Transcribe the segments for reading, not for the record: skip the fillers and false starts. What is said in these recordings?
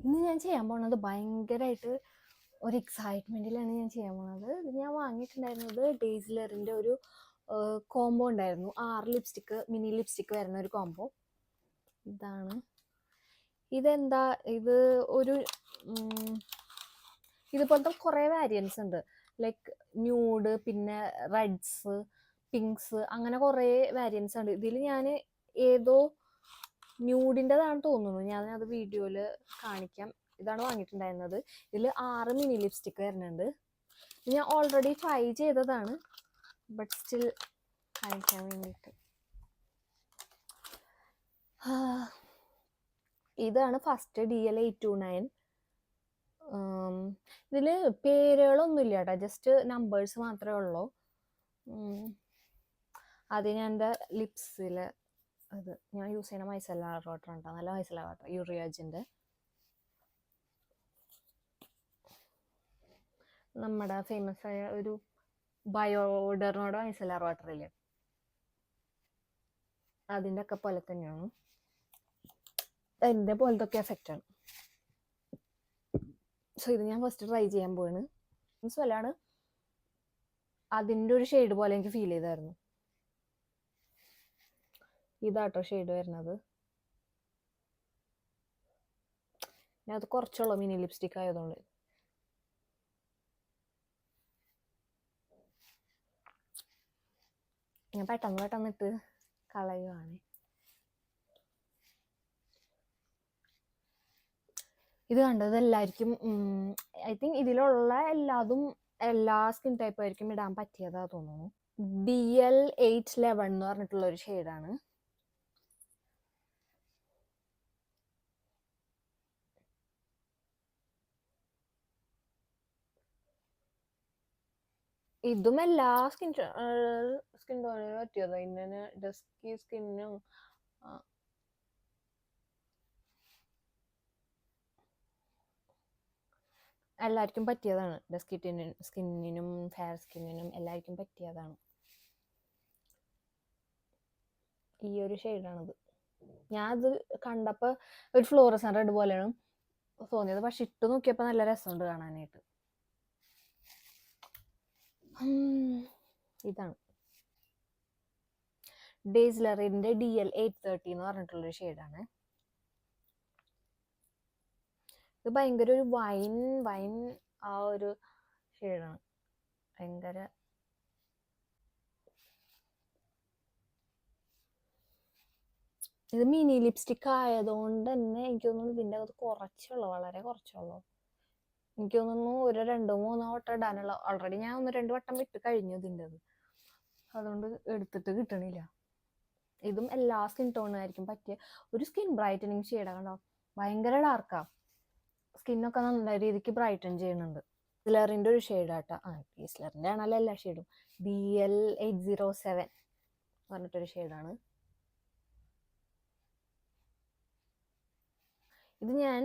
ഇന്ന് ഞാൻ ചെയ്യാൻ പോണത് ഭയങ്കരമായിട്ട് ഒരു എക്സൈറ്റ്മെൻറ്റിലാണ് ഞാൻ ചെയ്യാൻ പോണത്. ഇത് ഞാൻ വാങ്ങിയിട്ടുണ്ടായിരുന്നത് ഡേസ്ലറിൻ്റെ ഒരു കോംബോ ഉണ്ടായിരുന്നു. 6 ലിപ്സ്റ്റിക്ക് മിനി ലിപ്സ്റ്റിക്ക് വരുന്ന ഒരു കോംബോ. ഇതാണ്. ഇതെന്താ ഇത് ഒരു ഇതുപോലത്തെ കുറേ വേരിയൻസ് ഉണ്ട്. ലൈക്ക് ന്യൂഡ്, പിന്നെ റെഡ്സ്, പിങ്ക്സ്, അങ്ങനെ കുറേ വേരിയൻസ് ഉണ്ട്. ഇതിൽ ഞാൻ ഏതോ ന്യൂഡിൻ്റെതാണ് തോന്നുന്നു. ഞാൻ അത് വീഡിയോയിൽ കാണിക്കാം. ഇതാണ് വാങ്ങിയിട്ടുണ്ടായിരുന്നത്. ഇതിൽ 6 മിനി ലിപ്സ്റ്റിക്ക് വരുന്നുണ്ട്. ഇത് ഞാൻ ഓൾറെഡി ട്രൈ ചെയ്തതാണ്, ബട്ട് സ്റ്റിൽ കാണിക്കാൻ വേണ്ടിയിട്ട്. ഇതാണ് ഫസ്റ്റ് DL829. ഇതിൽ പേരുകളൊന്നും ഇല്ല കേട്ടോ, ജസ്റ്റ് നമ്പേഴ്സ് മാത്രമേ ഉള്ളൂ. അത് ഞാൻ എൻ്റെ ലിപ്സിൽ അത് ഞാൻ യൂസ് ചെയ്യുന്ന മൈസെല്ലാർ വാട്ടർ ഉണ്ടോ, നല്ല മൈസെല്ലാർ വാട്ടർ യൂറിയാജിൻ്റെ. നമ്മുടെ ഫേമസ് ആയ ഒരു ബയോഡെർമയുടെ മൈസെല്ലാർ വാട്ടർ ഇല്ലേ, അതിൻ്റെ ഒക്കെ പോലെ തന്നെയാണ്. എൻ്റെ പോലത്തെ ഒക്കെ എഫക്റ്റാണ്. സോ ഇത് ഞാൻ ഫസ്റ്റ് ട്രൈ ചെയ്യാൻ പോവാണ്. വല്ലാണ് അതിൻ്റെ ഒരു ഷെയ്ഡ് പോലെ എനിക്ക് ഫീൽ ചെയ്തായിരുന്നു. ഇതാട്ടോ ഷെയ്ഡ് വരുന്നത്. ഞാൻ അത് കുറച്ചുള്ളൂ മിനി ലിപ്സ്റ്റിക് ആയതുകൊണ്ട്. ഞാൻ പെട്ടെന്ന് ഇട്ട് കളയുവാണ്. ഇത് കണ്ടത് എല്ലാവർക്കും ഐ തിങ്ക് ഇതിലുള്ള എല്ലാ സ്കിൻ ടൈപ്പ് ആയിരിക്കും ഇടാൻ പറ്റിയതാ തോന്നുന്നു. DL811 എന്ന് പറഞ്ഞിട്ടുള്ള ഒരു ഷെയ്ഡാണ്. ഇതും എല്ലാ സ്കിൻ ടോണിനും പറ്റിയതാ. ഇങ്ങനെ ഡസ്കി സ്കിന്നും എല്ലാവർക്കും പറ്റിയതാണ്. ഡസ്കി സ്കിന്നിനും ഫെയർ സ്കിന്നിനും എല്ലാവർക്കും പറ്റിയതാണ്. ഈ ഒരു ഷെയ്ഡാണിത്. ഞാൻ അത് കണ്ടപ്പോൾ ഒരു ഫ്ലോറസൻ റെഡ് പോലെയാണ് തോന്നിയത്, പക്ഷെ ഇട്ട് നോക്കിയപ്പോൾ നല്ല രസമുണ്ട് കാണാനായിട്ട്. ഇതാണ് ഡേസ്ലറിൻ്റെ DL830 എന്ന് പറഞ്ഞിട്ടുള്ളൊരു ഷെയ്ഡാണ്. ഇത് ഭയങ്കര ഒരു വൈൻ ആ ഒരു ഷെയ്ഡാണ്. ഭയങ്കര ഇത് മിനി ലിപ്സ്റ്റിക് ആയതുകൊണ്ട് തന്നെ എനിക്ക് തോന്നുന്നു ഇതിൻ്റെ അകത്ത് കുറച്ചുള്ളൂ, വളരെ കുറച്ചുള്ളൂ. എനിക്ക് തോന്നുന്നു ഒരു 2-3 വട്ടം ഇടാനുള്ള. ഓൾറെഡി ഞാൻ 1-2 വട്ടം ഇട്ട് കഴിഞ്ഞു ഇതിൻ്റെ അത്, അതുകൊണ്ട് എടുത്തിട്ട് കിട്ടണില്ല. ഇതും എല്ലാ സ്കിൻ ടോണായിരിക്കും പറ്റിയ ഒരു സ്കിൻ ബ്രൈറ്റനിങ് ഷെയ്ഡാണ്. കണ്ടോ, ഭയങ്കര ഡാർക്കാ. സ്കിന്നൊക്കെ നല്ല രീതിക്ക് ബ്രൈറ്റൻ ചെയ്യുന്നുണ്ട്. ഡേസ്ലറിൻ്റെ ഒരു ഷെയ്ഡാട്ടോ. ഡേസ്ലറിൻ്റെ ആണല്ലോ എല്ലാ ഷെയ്ഡും. DL807 പറഞ്ഞിട്ടൊരു ഷെയ്ഡാണ്. ഇത് ഞാൻ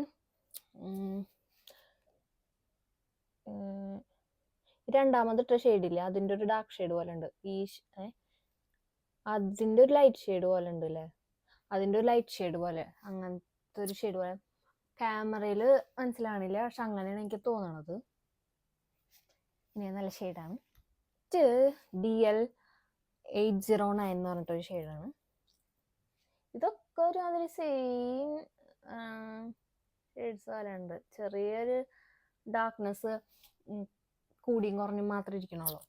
രണ്ടാമതിട്ട ഷെയ്ഡില്ല, അതിൻ്റെ ഒരു ഡാർക്ക് ഷെയ്ഡ് പോലെ ഉണ്ട്. അതിൻ്റെ ഒരു ലൈറ്റ് ഷെയ്ഡ് പോലെ ഉണ്ട് അല്ലേ, അതിൻ്റെ ഒരു ലൈറ്റ് ഷെയ്ഡ് പോലെ, അങ്ങനത്തെ ഒരു ഷെയ്ഡ് പോലെ. ക്യാമറയിൽ മനസ്സിലാവണില്ല, പക്ഷെ അങ്ങനെയാണ് എനിക്ക് തോന്നണത്. ഇനി നല്ല ഷെയ്ഡാണ്. DL809 എന്ന് പറഞ്ഞിട്ടൊരു ഷെയ്ഡാണ്. ഇതൊക്കെ ഒരു അതിൽ സെയിം ഷെയ്ഡ്സ് പോലെ ഉണ്ട്. ചെറിയൊരു ഡാർക്ക്നെസ് കൂടിയും കുറഞ്ഞും മാത്രമേ ഇരിക്കണുള്ളൂ.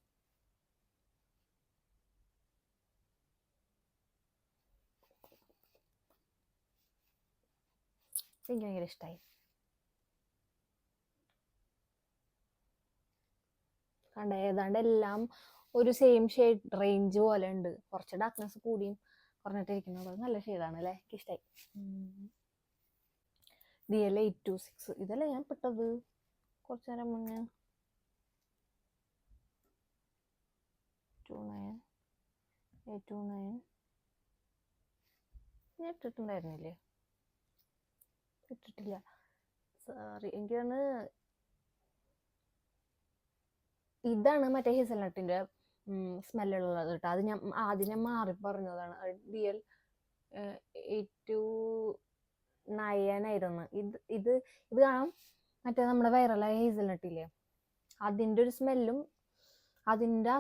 എനിക്ക് ഭയങ്കര ഇഷ്ടമായി. കണ്ട, ഏതാണ്ട് എല്ലാം ഒരു സെയിം ഷെയ്ഡ് റേഞ്ച് പോലെ ഉണ്ട്. കുറച്ച് ഡാർക്ക്നെസ് കൂടിയും കുറഞ്ഞിട്ടിരിക്കുന്നത് നല്ല ഷെയ്ഡാണ് അല്ലേ, എനിക്ക് ഇഷ്ടമായി. DL826 ഇതല്ലേ ഞാൻ പെട്ടത് കുറച്ചു നേരം മുന്നേ. 829 ഞാൻ ഇട്ടിട്ടുണ്ടായിരുന്നില്ലേ? ഇട്ടിട്ടില്ല, സോറി. എനിക്കാണ് ഇതാണ് മറ്റേ ഹേസൽനട്ടിൻ്റെ സ്മെല്ലുള്ളത് കേട്ടോ. അത് ഞാൻ ആദ്യം മാറി പറഞ്ഞതാണ്. DL829 നയനായിരുന്നു. ഇത് കാണാം, മറ്റേ നമ്മുടെ വൈറലായ ഹേസൽനട്ടില്ലേ, അതിൻ്റെ ഒരു സ്മെല്ലും അതിൻ്റെ ആ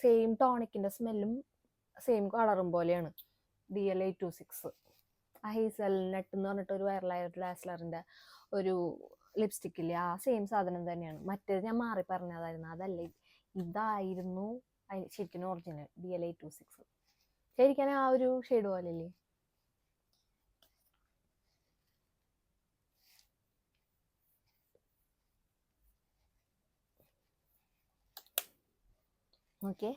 സെയിം ടോണിക്കിൻ്റെ സ്മെല്ലും സെയിം കളറും പോലെയാണ് DL826. ആ ഹേസൽനട്ട് എന്ന് പറഞ്ഞിട്ട് ഒരു വൈറലായ ഒരു ഡാസ്ലറിൻ്റെ ഒരു ലിപ്സ്റ്റിക്കില്ലേ, ആ സെയിം സാധനം തന്നെയാണ്. മറ്റേത് ഞാൻ മാറി പറഞ്ഞതായിരുന്നു, അതല്ല, ഇതായിരുന്നു ശരിക്കും ഒറിജിനൽ DL826. ശരിക്കും ആ ഒരു ഷെയ്ഡ് പോലെ അല്ലേ. ഓക്കെ,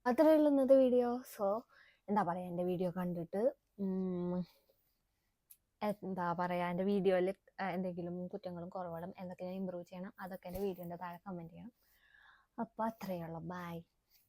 അത്രയേ ഉള്ളൂ ഇന്നത്തെ വീഡിയോ. സോ എന്താ പറയുക, എൻ്റെ വീഡിയോ കണ്ടിട്ട് എന്താ പറയുക, എൻ്റെ വീഡിയോയിൽ എന്തെങ്കിലും കുറ്റങ്ങളും കുറവുകളും എന്തൊക്കെ ഞാൻ ഇമ്പ്രൂവ് ചെയ്യണം, അതൊക്കെ എൻ്റെ വീഡിയോൻ്റെ താഴെ കമൻറ്റ് ചെയ്യണം. അപ്പോൾ അത്രയേ ഉള്ളൂ. ബൈ.